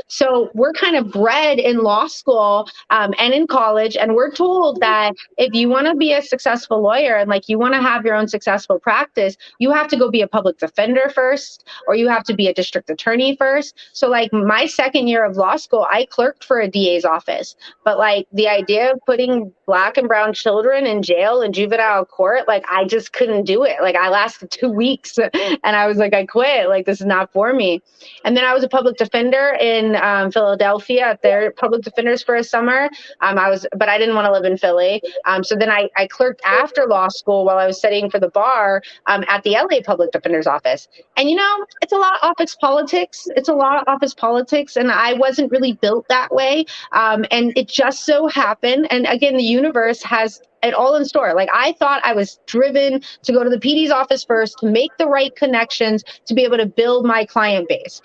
So we're kind of bred in law school and in college, and we're told that if you want to be a successful lawyer and like you want to have your own successful practice, you have to go be a public defender first, or you have to be a district attorney first. So like my second year of law school, I clerked for a DA's office. But like the idea of putting black and brown children in jail and juvenile court, like I just couldn't do it. Like I lasted 2 weeks and I was like, I quit. Like this is not for me. And then I was a public defender in Philadelphia at their public defenders for a summer. But I didn't want to live in Philly. So then I clerked after law school while I was studying for the bar at the LA public defender's office. And it's a lot of office politics. It's a lot of office politics. And I wasn't really built that way. And it just so happened. And again, the universe has it all in store. Like I thought I was driven to go to the PD's office first to make the right connections to be able to build my client base.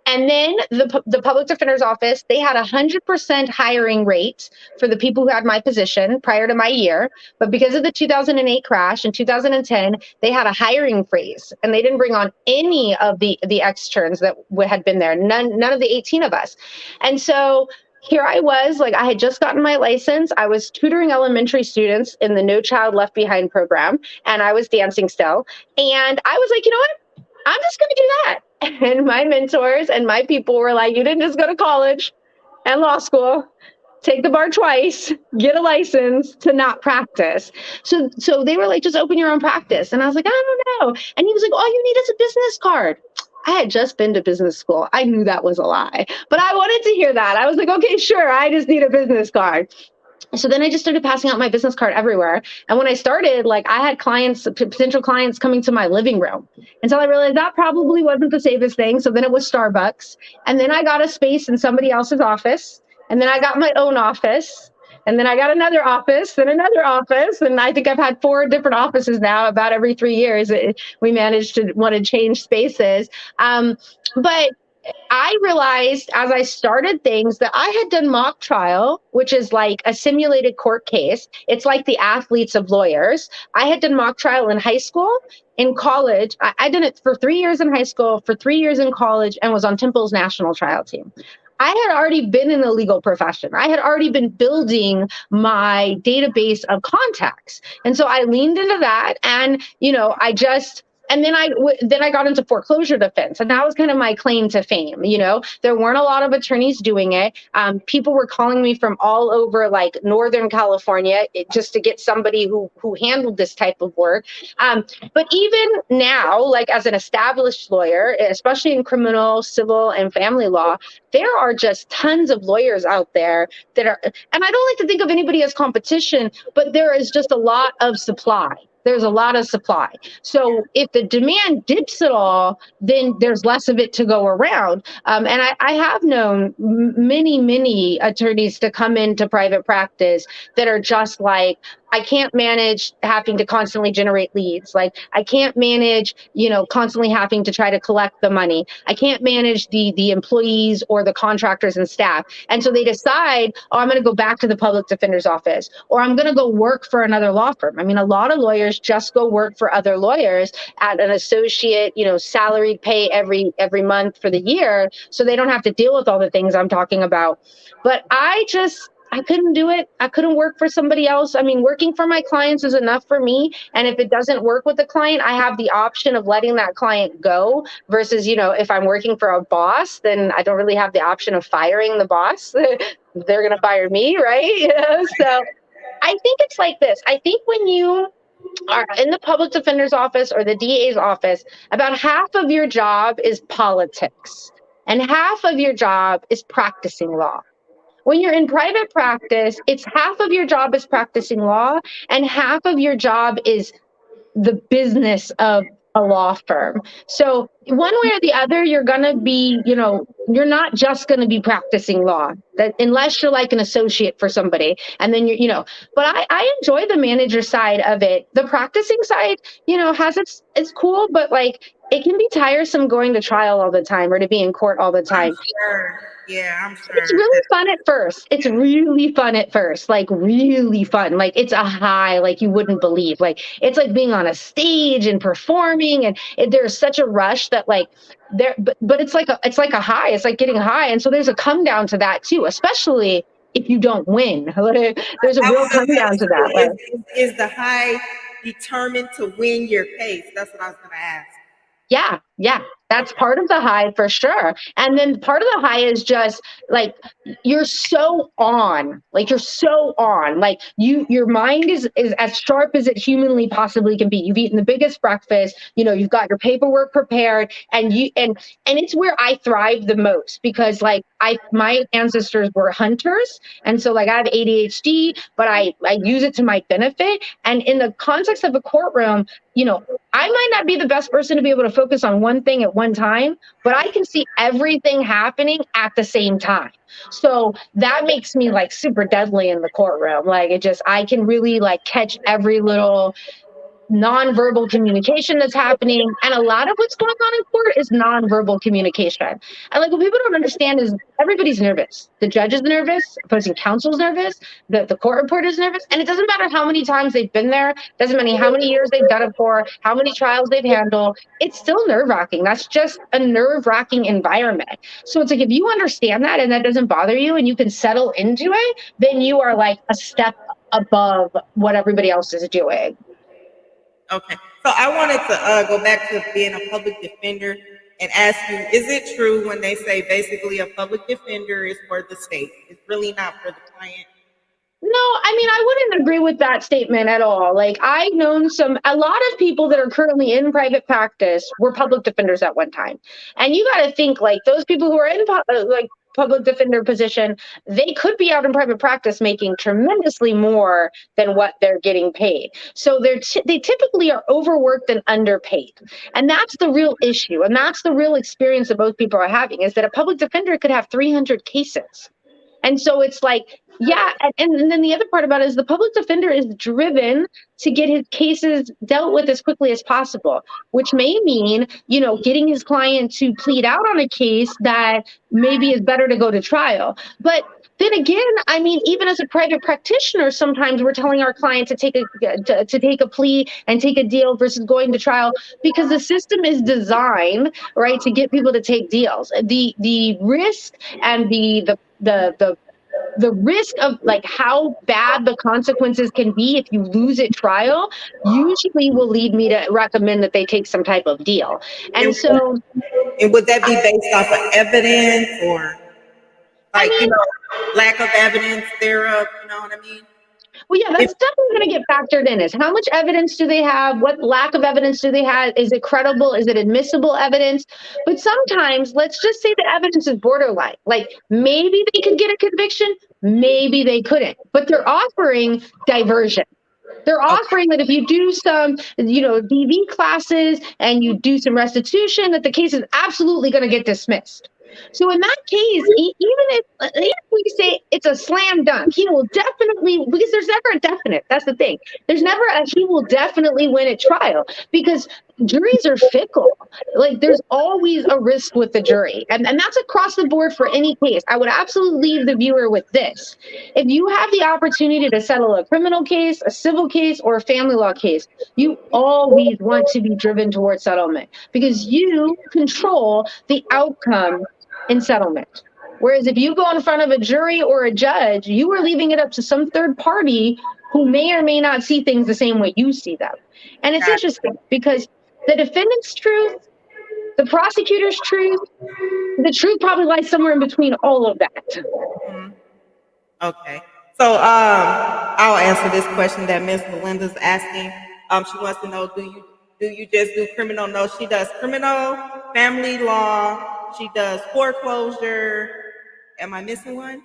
And then the public defender's office, they had 100% hiring rate for the people who had my position prior to my year. But because of the 2008 crash in 2010, they had a hiring freeze and they didn't bring on any of the externs that had been there, none of the 18 of us. And so here I was, like I had just gotten my license. I was tutoring elementary students in the No Child Left Behind program, and I was dancing still. And I was like, you know what? I'm just going to do that. And my mentors and my people were like, you didn't just go to college and law school, take the bar twice, get a license to not practice. So they were like, just open your own practice. And I was like, I don't know. And he was like, all you need is a business card. I had just been to business school. I knew that was a lie, but I wanted to hear that. I was like, okay, sure. I just need a business card. So then I just started passing out my business card everywhere. And when I started, like I had potential clients coming to my living room. Until I realized that probably wasn't the safest thing. So then it was Starbucks. And then I got a space in somebody else's office. And then I got my own office. And then I got another office and another office. And I think I've had 4 different offices now. About every 3 years, we managed to want to change spaces. But I realized as I started things that I had done mock trial, which is like a simulated court case. It's like the athletes of lawyers. I had done mock trial in high school, in college. I did it for 3 years in high school, for 3 years in college, and was on Temple's national trial team. I had already been in the legal profession. I had already been building my database of contacts. And so I leaned into that and, and then I got into foreclosure defense, and that was kind of my claim to fame. There weren't a lot of attorneys doing it. People were calling me from all over, like Northern California, just to get somebody who handled this type of work. But even now, like as an established lawyer, especially in criminal, civil, and family law, there are just tons of lawyers out there that are, and I don't like to think of anybody as competition, but there is just a lot of supply. There's a lot of supply. So if the demand dips at all, then there's less of it to go around. And I have known many, many attorneys to come into private practice that are just like, I can't manage having to constantly generate leads. Like I can't manage, constantly having to try to collect the money. I can't manage the employees or the contractors and staff. And so they decide, oh, I'm going to go back to the public defender's office, or I'm going to go work for another law firm. I mean, a lot of lawyers just go work for other lawyers at an associate, salaried pay every month for the year, so they don't have to deal with all the things I'm talking about. But I couldn't do it. I couldn't work for somebody else. I mean, working for my clients is enough for me. And if it doesn't work with the client, I have the option of letting that client go versus, if I'm working for a boss, then I don't really have the option of firing the boss. They're going to fire me, right? So I think it's like this. I think when you are in the public defender's office or the DA's office, about half of your job is politics and half of your job is practicing law. When you're in private practice, it's half of your job is practicing law and half of your job is the business of a law firm. So one way or the other, you're going to be, you're not just going to be practicing law, that unless you're like an associate for somebody. And then but I enjoy the manager side of it. The practicing side, has it's cool, but like it can be tiresome going to trial all the time or to be in court all the I'm time. sure. Yeah, I'm It's sure. really fun at first. It's really fun at first, like really fun. Like it's a high, like you wouldn't believe. Like it's like being on a stage and performing, and there's such a rush that like but it's like a high. It's like getting high, and so there's a come down to that too, especially if you don't win. There's a I real was just come gonna down to that. say, Like, is the high determined to win your case? That's what I was gonna ask. yeah, that's part of the high for sure. And then part of the high is just like you're so on, like your mind is as sharp as it humanly possibly can be. You've eaten the biggest breakfast, you've got your paperwork prepared, and it's where I thrive the most because like my ancestors were hunters, and so like I have ADHD, but I use it to my benefit. And in the context of a courtroom, I might not be the best person to be able to focus on one thing at one time, but I can see everything happening at the same time. So that makes me like super deadly in the courtroom. Like I can really like catch every little nonverbal communication that's happening. And a lot of what's going on in court is nonverbal communication. And like what people don't understand is everybody's nervous. The judge is nervous, opposing counsel's nervous, the court reporter is nervous. And it doesn't matter how many times they've been there, doesn't matter how many years they've done it for, how many trials they've handled. It's still nerve-wracking. That's just a nerve-wracking environment. So it's like if you understand that and that doesn't bother you and you can settle into it, then you are like a step above what everybody else is doing. Okay. So I wanted to go back to being a public defender and ask you, is it true when they say basically a public defender is for the state? It's really not for the client? No, I mean, I wouldn't agree with that statement at all. Like, I've known a lot of people that are currently in private practice were public defenders at one time. And you got to think, like, those people who are in, like, public defender position, they could be out in private practice making tremendously more than what they're getting paid. So they typically are overworked and underpaid. And that's the real issue. And that's the real experience that both people are having is that a public defender could have 300 cases. And so it's like, yeah. And then the other part about it is the public defender is driven to get his cases dealt with as quickly as possible, which may mean, getting his client to plead out on a case that maybe is better to go to trial. But then again, I mean, even as a private practitioner, sometimes we're telling our client to take a plea and take a deal versus going to trial because the system is designed, right, to get people to take deals. The risk and the risk of like how bad the consequences can be if you lose at trial usually will lead me to recommend that they take some type of deal. And And, so, and would that be based off of evidence or I like, mean, lack of evidence thereof? You know what I mean? well, yeah, If, that's definitely going to get factored in. Is how much evidence do they have? What lack of evidence do they have? Is it credible? Is it admissible evidence? But sometimes, let's just say the evidence is borderline. Like maybe they could get a conviction, maybe they couldn't. But they're offering diversion. They're okay. offering that if you do some, DV classes and you do some restitution, that the case is absolutely going to get dismissed. So in that case, even if we say it's it's a slam dunk. He will definitely, because there's never a definite. That's the thing. There's never a he will definitely win at trial, because juries are fickle. Like, there's always a risk with the jury. And that's across the board for any case. I would absolutely leave the viewer with this. If you have the opportunity to settle a criminal case, a civil case, or a family law case, you always want to be driven towards settlement, because you control the outcome in settlement. Whereas if you go in front of a jury or a judge, you are leaving it up to some third party who may or may not see things the same way you see them. And it's interesting because the defendant's truth, the prosecutor's truth, the truth probably lies somewhere in between all of that. Okay. So I'll answer this question that Ms.Londa's asking. She wants to know, do you just do criminal? No, she does criminal, family law, she does foreclosure. Am I missing one?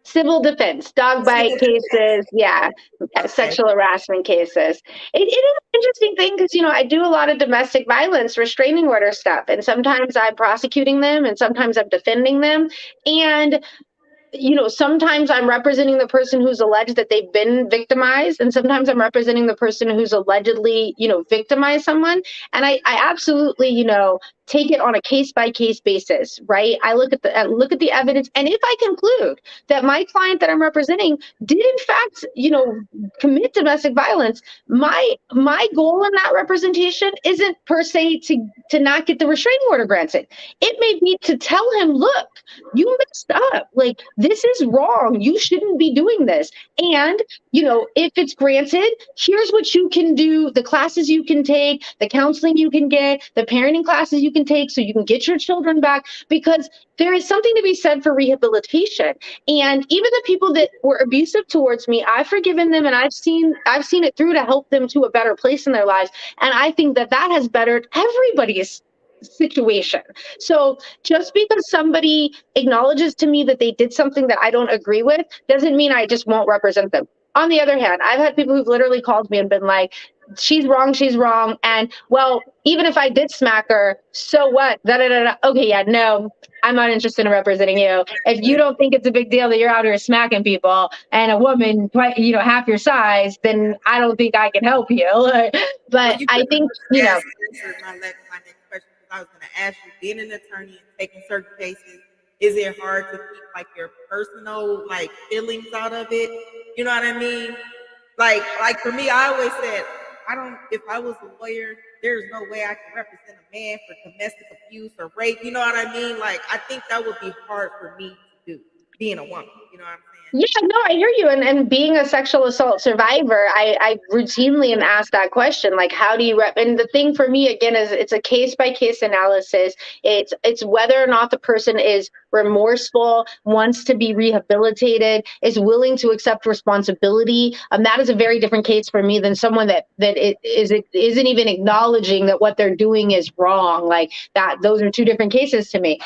Civil defense, dog bite Civil defense. cases, yeah, Okay. sexual harassment cases. It is an interesting thing because, I do a lot of domestic violence restraining order stuff, and sometimes I'm prosecuting them, and sometimes I'm defending them. And sometimes I'm representing the person who's alleged that they've been victimized, and sometimes I'm representing the person who's allegedly, victimized someone. And I absolutely, take it on a case by case basis, right? I look at the evidence, and if I conclude that my client that I'm representing did in fact, commit domestic violence, my goal in that representation isn't per se to not get the restraining order granted. It may be to tell him, look, you messed up. Like, this is wrong. You shouldn't be doing this. And, if it's granted, here's what you can do, the classes you can take, the counseling you can get, the parenting classes you can take so you can get your children back, because there is something to be said for rehabilitation. And even the people that were abusive towards me, I've forgiven them, and I've seen it through to help them to a better place in their lives. And I think that has bettered everybody's situation. So just because somebody acknowledges to me that they did something that I don't agree with doesn't mean I just won't represent them. On the other hand, I've had people who've literally called me and been like, she's wrong, she's wrong. And well, even if I did smack her, so what? Da, da, da, da. Okay, yeah, no, I'm not interested in representing you. If you don't think it's a big deal that you're out here smacking people and a woman, half your size, then I don't think I can help you. Well, But you I pretty think, much answered my next question, because I was going to ask you, being an attorney and taking certain cases, is it hard to keep like your personal feelings out of it? You know what I mean? Like for me, I always said, if I was a lawyer, there's no way I can represent a man for domestic abuse or rape. You know what I mean? Like, I think that would be hard for me to do, being a woman. You know what I'm saying? yeah, no, I hear you. And being a sexual assault survivor, I routinely am asked that question, like, how do you and the thing for me, again, is it's a case by case analysis. It's whether or not the person is remorseful, wants to be rehabilitated, is willing to accept responsibility. That is a very different case for me than someone that isn't even acknowledging that what they're doing is wrong. Like that, those are two different cases to me.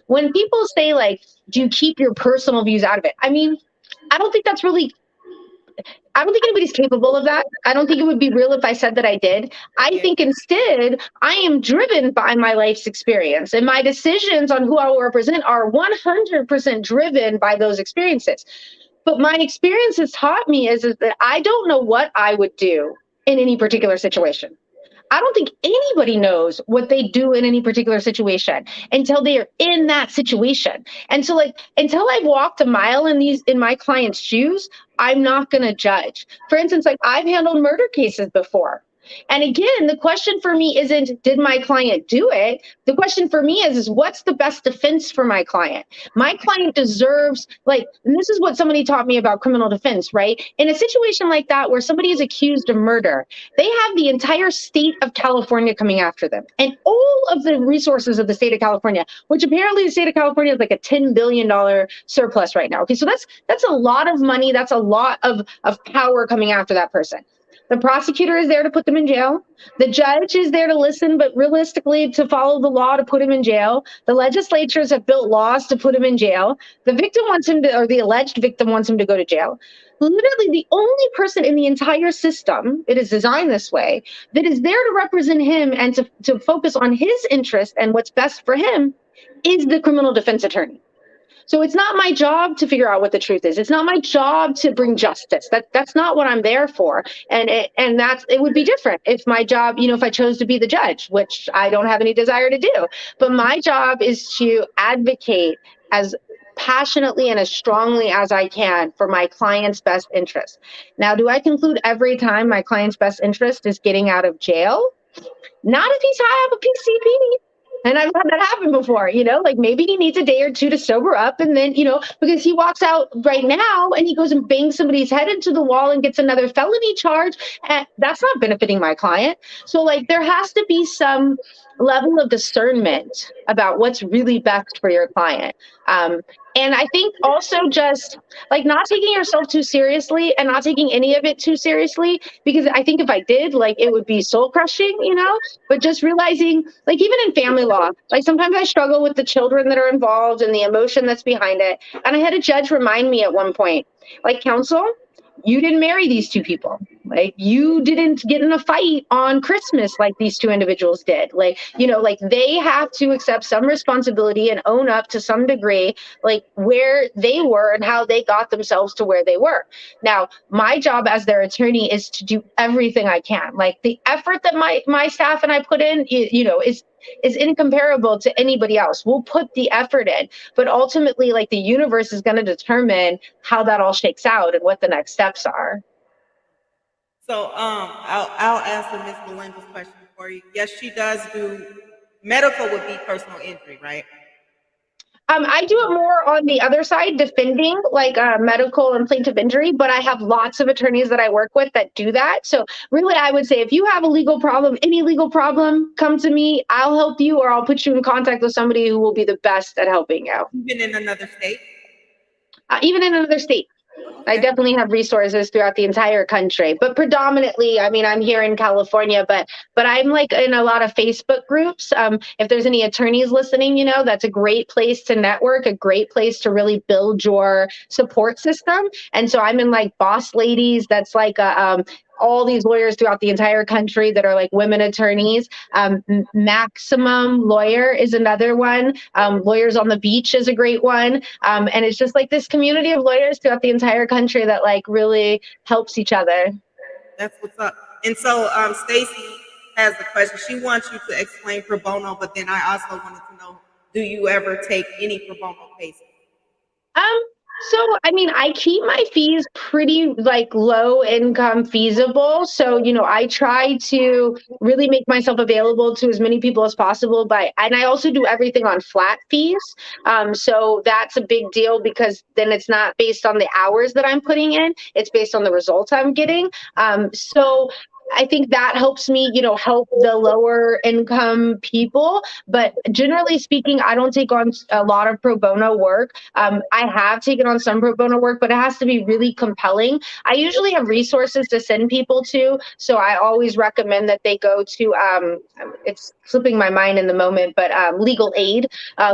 When people say, like, do you keep your personal views out of it? I mean, I don't think anybody's capable of that. I don't think it would be real if I said that I did. I think instead, I am driven by my life's experience, and my decisions on who I will represent are 100% driven by those experiences. But my experience has taught me is that I don't know what I would do in any particular situation. I don't think anybody knows what they do in any particular situation until they are in that situation. And so, like, until I've walked a mile in my client's shoes, I'm not going to judge. For instance, like, I've handled murder cases before. And again, the question for me isn't, did my client do it? The question for me is what's the best defense for my client? My client deserves, and this is what somebody taught me about criminal defense, right? In a situation like that, where somebody is accused of murder, they have the entire state of California coming after them, and all of the resources of the state of California, which apparently the state of California is like a $10 billion surplus right now. Okay, so that's a lot of money. That's a lot of power coming after that person. The prosecutor is there to put them in jail. The judge is there to listen, but realistically to follow the law to put him in jail. The legislatures have built laws to put him in jail. The victim wants him to, or the alleged victim wants him to go to jail. Literally the only person in the entire system, it is designed this way, that is there to represent him and to focus on his interest and what's best for him is the criminal defense attorney. So it's not my job to figure out what the truth is. It's not my job to bring justice. That's not what I'm there for. And that's, it would be different if my job, if I chose to be the judge, which I don't have any desire to do. But my job is to advocate as passionately and as strongly as I can for my client's best interest. Now, do I conclude every time my client's best interest is getting out of jail? Not if he's high up a PCP. And I've had that happen before, like maybe he needs a day or two to sober up. And then, because he walks out right now and he goes and bangs somebody's head into the wall and gets another felony charge. And that's not benefiting my client. So, like, there has to be some level of discernment about what's really best for your client. And I think also just like not taking yourself too seriously and not taking any of it too seriously, because I think if I did, like, it would be soul crushing, but just realizing, like, even in family law, like sometimes I struggle with the children that are involved and the emotion that's behind it. And I had a judge remind me at one point, like, counsel, you didn't marry these two people. Like, you didn't get in a fight on Christmas like these two individuals did. Like, like they have to accept some responsibility and own up to some degree, like where they were and how they got themselves to where they were. Now, my job as their attorney is to do everything I can. Like, the effort that my staff and I put in, is incomparable to anybody else. We'll put the effort in, but ultimately, like, the universe is going to determine how that all shakes out and what the next steps are. So I'll answer Ms. Melinda's question for you. Yes, she does do medical would be personal injury, right? I do it more on the other side, defending like medical and plaintiff injury, but I have lots of attorneys that I work with that do that. So really, I would say if you have a legal problem, any legal problem, come to me. I'll help you, or I'll put you in contact with somebody who will be the best at helping you. Even in another state? Even in another state. I definitely have resources throughout the entire country, but predominantly, I mean, I'm here in California, but I'm like in a lot of Facebook groups. If there's any attorneys listening, that's a great place to network, a great place to really build your support system. And so I'm in like Boss Ladies. That's like all these lawyers throughout the entire country that are like women attorneys. Maximum Lawyer is another one. Lawyers on the Beach is a great one. And it's just like this community of lawyers throughout the entire country that like really helps each other. That's what's up. And so Stacy has the question. She wants you to explain pro bono, but then I also wanted to know, do you ever take any pro bono cases? So, I mean, I keep my fees pretty like low income feasible. So, I try to really make myself available to as many people as possible and I also do everything on flat fees. So that's a big deal because then it's not based on the hours that I'm putting in. It's based on the results I'm getting. So I think that helps me, help the lower income people. But generally speaking, I don't take on a lot of pro bono work. I have taken on some pro bono work, but it has to be really compelling. I usually have resources to send people to. So I always recommend that they go to, it's slipping my mind in the moment, but legal aid.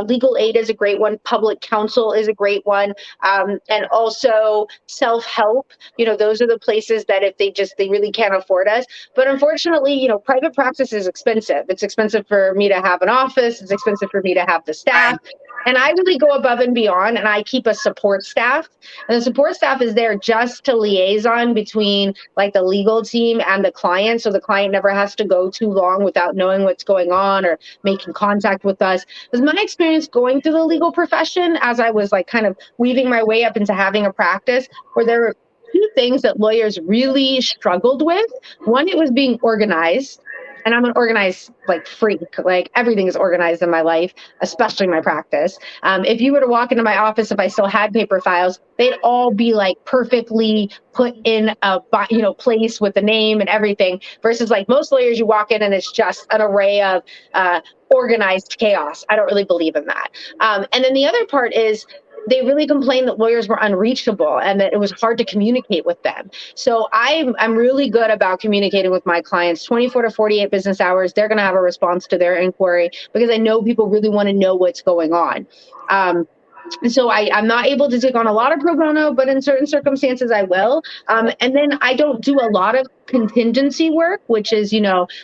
Legal aid is a great one. Public counsel is a great one. And also self-help. Those are the places that if they really can't afford us. But unfortunately, private practice is expensive. It's expensive for me to have an office. It's expensive for me to have the staff. And I really go above and beyond, and I keep a support staff. And the support staff is there just to liaison between like the legal team and the client. So the client never has to go too long without knowing what's going on or making contact with us. Because my experience going through the legal profession, as I was like kind of weaving my way up into having a practice, where there were two things that lawyers really struggled with. One, it was being organized. And I'm an organized like freak. Like everything is organized in my life, especially my practice. If you were to walk into my office, if I still had paper files, they'd all be like perfectly put in a place with the name and everything. Versus like most lawyers, you walk in and it's just an array of organized chaos. I don't really believe in that. And then the other part is, they really complained that lawyers were unreachable and that it was hard to communicate with them. So I'm really good about communicating with my clients 24 to 48 business hours. They're going to have a response to their inquiry because I know people really want to know what's going on. So I'm not able to take on a lot of pro bono, but in certain circumstances I will. And then I don't do a lot of contingency work, which is,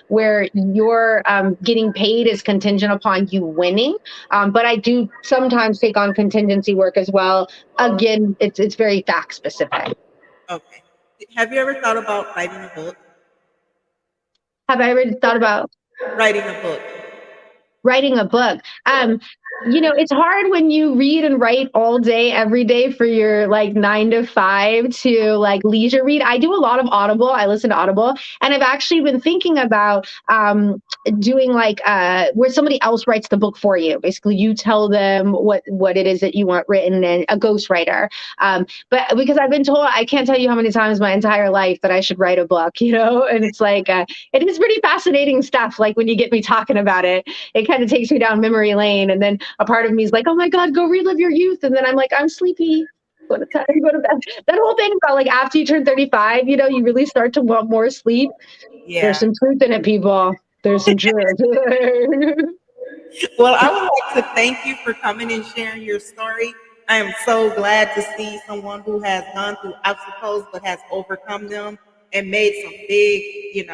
where your getting paid is contingent upon you winning. But I do sometimes take on contingency work as well. Again, it's very fact specific. Okay. Have you ever thought about writing a book? Have I ever thought about Writing a book. writing a book? It's hard when you read and write all day, every day for your like 9 to 5 to like leisure read. I do a lot of Audible. I listen to Audible, and I've actually been thinking about doing like where somebody else writes the book for you. Basically, you tell them what it is that you want written, and a ghostwriter. But because I've been told, I can't tell you how many times my entire life that I should write a book, and it's like it is pretty fascinating stuff. Like when you get me talking about it, it kind of takes me down memory lane, and then a part of me is like, oh my God, go relive your youth. And then I'm like, I'm sleepy. Go to bed. Go to bed. That whole thing about like after you turn 35, you really start to want more sleep. There's Yeah. some truth in it, people. There's some truth. Well, I would like to thank you for coming and sharing your story. I am so glad to see someone who has gone through obstacles but has overcome them and made some big,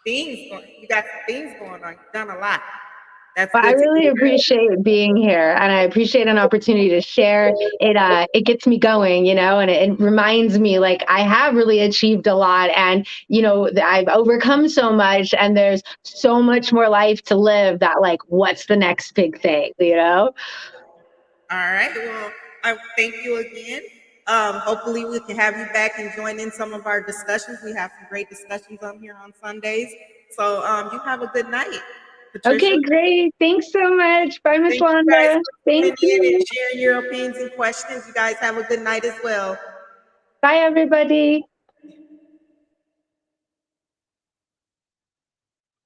things. You got some things going on. You've done a lot. That's But I good to really hear. appreciate being here, and I appreciate an opportunity to share. It gets me going, and it reminds me like I have really achieved a lot, and I've overcome so much, and there's so much more life to live. That like, what's the next big thing? All right. Well, I thank you again. Hopefully, we can have you back and join in some of our discussions. We have some great discussions on here on Sundays. So you have a good night, Patricia. Okay, great. Thanks so much. Bye, Miss Thank you guys Londa. for tuning Thank in and you. sharing your opinions and questions. You guys have a good night as well. Bye, everybody.